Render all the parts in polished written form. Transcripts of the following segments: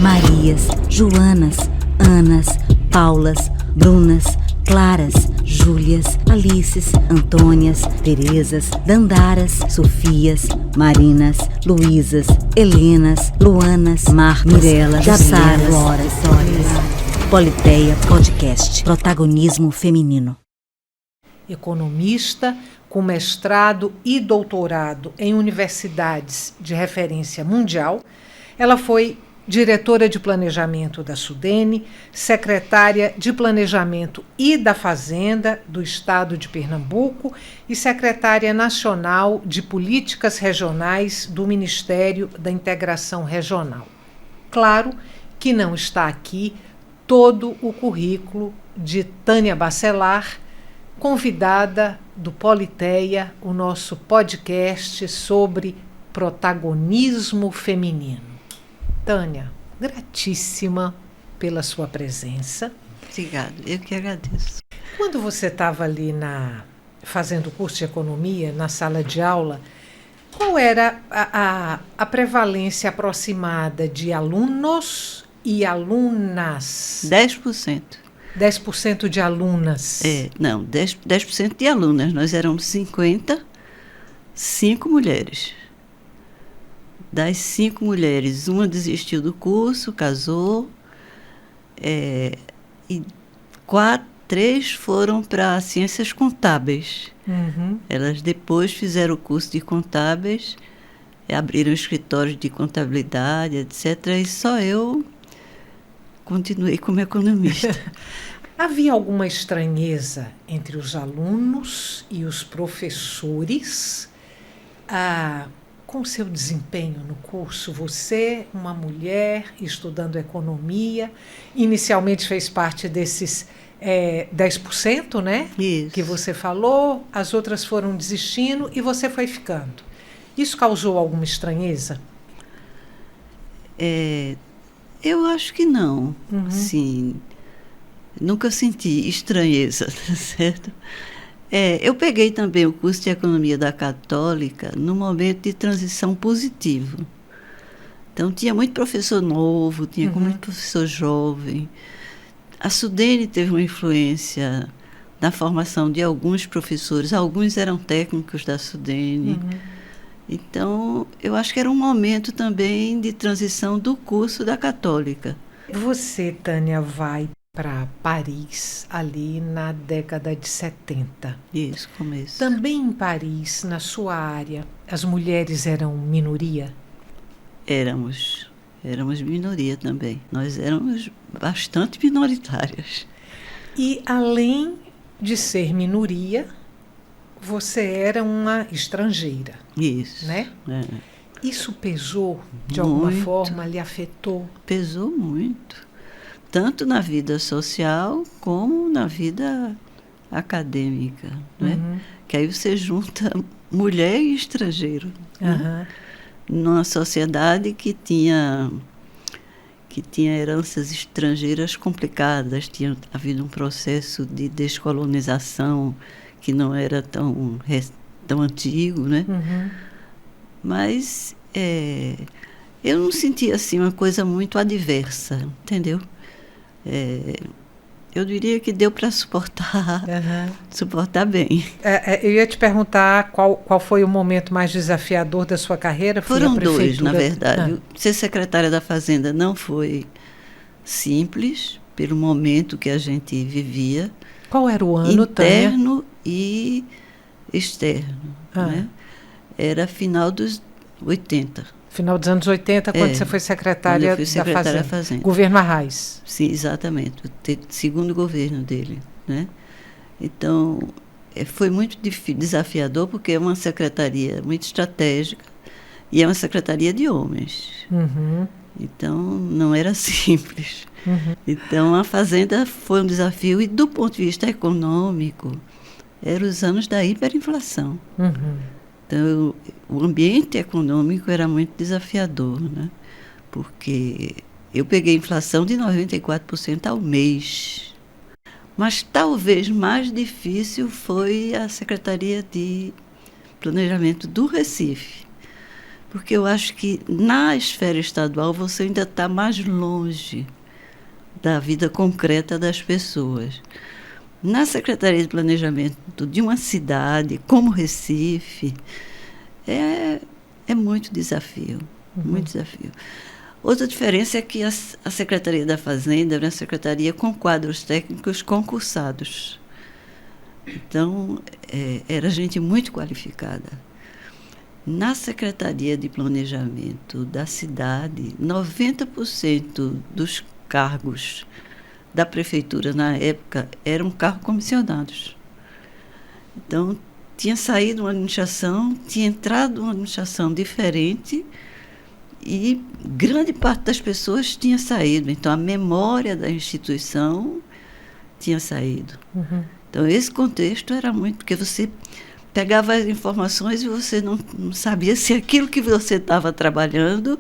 Marias, Joanas, Anas, Paulas, Brunas, Claras, Júlias, Alices, Antônias, Terezas, Dandaras, Sofias, Marinas, Luísas, Helenas, Luanas, Marcas, Mirelas, Saras, Loras, Politeia Podcast, protagonismo feminino. Economista com mestrado e doutorado em universidades de referência mundial, ela foi diretora de planejamento da Sudene, secretária de Planejamento e da Fazenda do Estado de Pernambuco e secretária nacional de Políticas Regionais do Ministério da Integração Regional. Claro que não está aqui todo o currículo de Tânia Bacelar, convidada do Politeia, o nosso podcast sobre protagonismo feminino. Tânia, gratíssima pela sua presença. Obrigada, eu que agradeço. Quando você estava ali fazendo o curso de economia, na sala de aula, qual era a prevalência aproximada de alunos e alunas? 10%. 10% de alunas? 10% de alunas. Nós éramos 55 mulheres. Das 5 mulheres, uma desistiu do curso, casou, e 3 foram para ciências contábeis. Uhum. Elas depois fizeram o curso de contábeis, abriram escritórios de contabilidade, etc. E só eu continuei como economista. Havia alguma estranheza entre os alunos e os professores com o seu desempenho no curso? Você, uma mulher estudando economia, inicialmente fez parte desses 10%, né? Isso. Que você falou, as outras foram desistindo e você foi ficando. Isso causou alguma estranheza? Eu acho que não. Uhum. Sim, nunca senti estranheza, certo? Eu peguei também o curso de Economia da Católica num momento de transição positivo. Então, tinha muito professor novo, tinha muito professor jovem. A Sudene teve uma influência na formação de alguns professores, alguns eram técnicos da Sudene. Uhum. Então, eu acho que era um momento também de transição do curso da Católica. Você, Tânia, vai para Paris, ali na década de 70. Isso, começo. Também em Paris, na sua área, as mulheres eram minoria? Éramos minoria também. Nós éramos bastante minoritárias. E, além de ser minoria, você era uma estrangeira. Isso. Né? Isso pesou, de Muito. alguma forma, lhe afetou? Pesou muito. Tanto na vida social como na vida acadêmica, né? Que aí você junta mulher e estrangeiro, né? Numa sociedade que tinha heranças estrangeiras complicadas, tinha havido um processo de descolonização que não era tão antigo, né? Mas eu não sentia assim uma coisa muito adversa, entendeu? Eu diria que deu para suportar bem. Eu ia te perguntar qual foi o momento mais desafiador da sua carreira. Foram 2, na verdade. Ser secretária da Fazenda não foi simples, pelo momento que a gente vivia. Qual era o ano, interno, Tânia? E externo. Né? Era final dos 80. Final dos anos 80, quando você foi secretária da Fazenda. Governo Arraes. Sim, exatamente. O segundo governo dele, né? Então, foi muito desafiador, porque é uma secretaria muito estratégica e é uma secretaria de homens. Então, não era simples. Então, a Fazenda foi um desafio e, do ponto de vista econômico, eram os anos da hiperinflação. Então, o ambiente econômico era muito desafiador, né? Porque eu peguei inflação de 94% ao mês. Mas talvez mais difícil foi a Secretaria de Planejamento do Recife, porque eu acho que na esfera estadual você ainda está mais longe da vida concreta das pessoas. Na Secretaria de Planejamento de uma cidade como Recife, é muito desafio, muito desafio. Outra diferença é que a Secretaria da Fazenda era uma secretaria com quadros técnicos concursados. Então, era gente muito qualificada. Na Secretaria de Planejamento da cidade, 90% dos cargos da prefeitura na época eram cargos comissionados. Então, tinha saído uma administração, tinha entrado uma administração diferente e grande parte das pessoas tinha saído. Então, a memória da instituição tinha saído. Então, esse contexto era muito... Porque você pegava as informações e você não sabia se aquilo que você estava trabalhando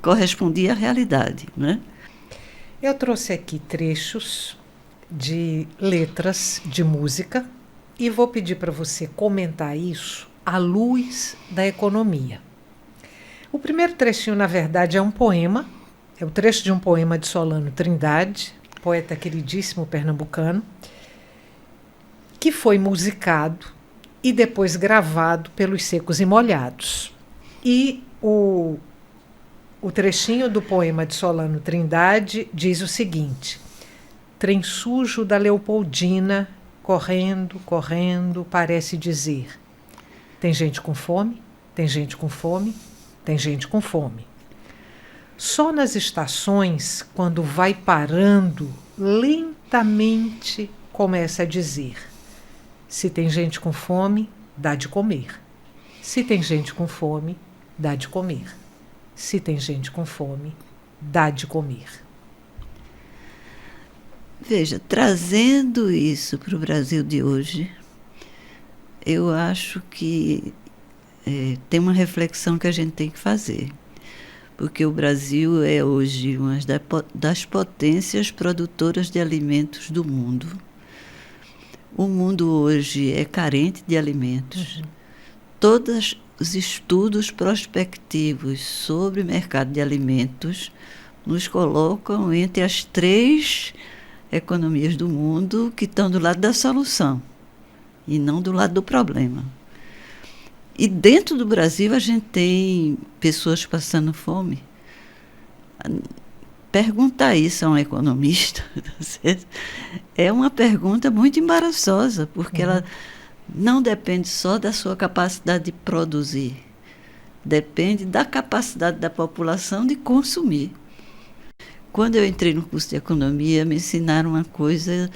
correspondia à realidade, né? Eu trouxe aqui trechos de letras de música e vou pedir para você comentar isso à luz da economia. O primeiro trechinho, na verdade, é um poema, é o trecho de um poema de Solano Trindade, poeta queridíssimo pernambucano, que foi musicado e depois gravado pelos Secos e Molhados. E o trechinho do poema de Solano Trindade diz o seguinte: trem sujo da Leopoldina, correndo, correndo, parece dizer: tem gente com fome, tem gente com fome, tem gente com fome. Só nas estações, quando vai parando, lentamente começa a dizer: se tem gente com fome, dá de comer. Se tem gente com fome, dá de comer. Se tem gente com fome, dá de comer. Veja, trazendo isso para o Brasil de hoje, eu acho que tem uma reflexão que a gente tem que fazer. Porque o Brasil é hoje uma das potências produtoras de alimentos do mundo. O mundo hoje é carente de alimentos. Todos os estudos prospectivos sobre o mercado de alimentos nos colocam entre as 3 economias do mundo que estão do lado da solução e não do lado do problema. E dentro do Brasil a gente tem pessoas passando fome. Perguntar isso a um economista é uma pergunta muito embaraçosa, porque ela não depende só da sua capacidade de produzir, depende da capacidade da população de consumir. Quando eu entrei no curso de economia, me ensinaram uma coisa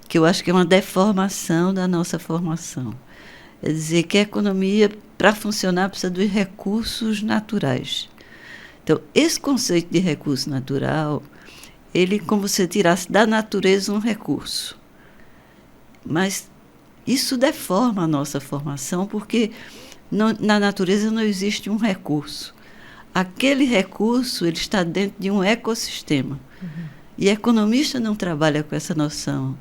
que eu acho que é uma deformação da nossa formação. É dizer que a economia, para funcionar, precisa dos recursos naturais. Então, esse conceito de recurso natural, ele é como se tirasse da natureza um recurso. Mas isso deforma a nossa formação, porque na natureza não existe um recurso. Aquele recurso ele está dentro de um ecossistema. E economista não trabalha com essa noção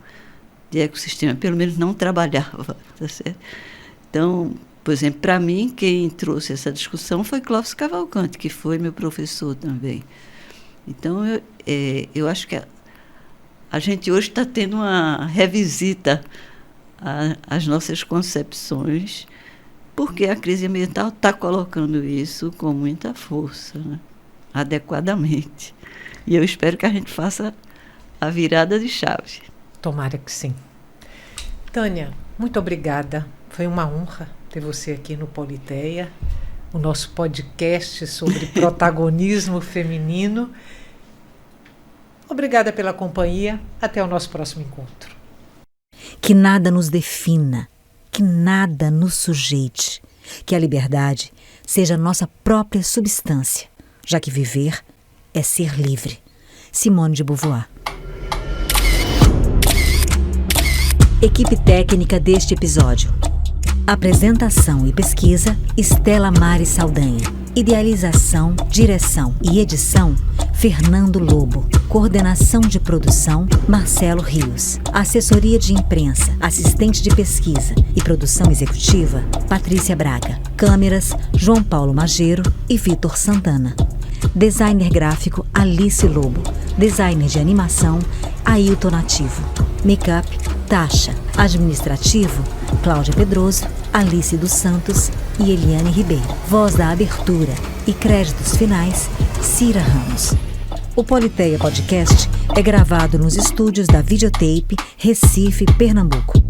de ecossistema, pelo menos não trabalhava. Tá certo? Então, por exemplo, para mim, quem trouxe essa discussão foi Clóvis Cavalcante, que foi meu professor também. Então, eu acho que a gente hoje está tendo uma revisita às nossas concepções, porque a crise ambiental está colocando isso com muita força, né? Adequadamente. E eu espero que a gente faça a virada de chave. Tomara que sim. Tânia, muito obrigada. Foi uma honra ter você aqui no Politeia, o nosso podcast sobre protagonismo feminino. Obrigada pela companhia. Até o nosso próximo encontro. Que nada nos defina, que nada nos sujeite, que a liberdade seja nossa própria substância, já que viver é ser livre. Simone de Beauvoir. Equipe técnica deste episódio: apresentação e pesquisa, Estela Mari Saldanha. Idealização, direção e edição, Fernando Lobo. Coordenação de produção, Marcelo Rios. Assessoria de imprensa, assistente de pesquisa e produção executiva, Patrícia Braga. Câmeras, João Paulo Mageiro e Vitor Santana. Designer gráfico, Alice Lobo. Designer de animação, Ailton Nativo. Make-up, Tasha. Administrativo, Cláudia Pedroso, Alice dos Santos e Eliane Ribeiro. Voz da abertura e créditos finais, Cira Ramos. O Politeia Podcast é gravado nos estúdios da Videotape, Recife, Pernambuco.